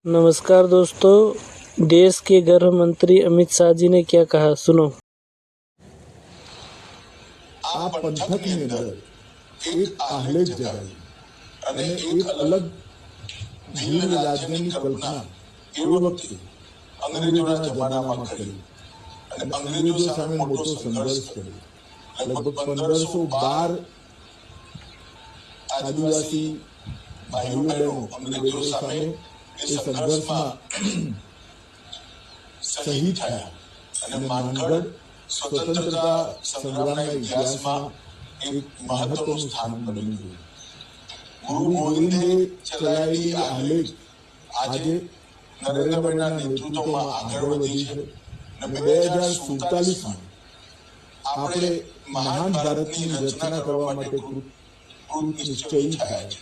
नमस्कार दोस्तों, देश के गृह मंत्री अमित शाह जी ने क्या कहा, सुनो। આ પંથકની અંદર એક આહ્લેખ જગાવી અને એક અલગ ભીલ રાજ્યની કલ્પના એ વખતે અંગ્રેજોના જમાનામાં કરી અને અંગ્રેજો સામે મોટો સંઘર્ષ કર્યો. લગભગ 1512 આદિવાસી ભાઈઓ બહેનો અંગ્રેજો સામે એ સંઘર્ષમાં શહીદ થયા અને માનગઢ સ્વતંત્રતા સંગ્રામના ઇતિહાસમાં એક મહત્વનું સ્થાન બની ગયું. ગુરુ ગોવિંદે ચલાવેલી આલેખ આજે નરેન્દ્રભાઈના નેતૃત્વમાં આગળ વધી છે અને 2047માં આપણે મહાન ભારતની રચના કરવા માટે કૃત નિશ્ચયી થયા છે.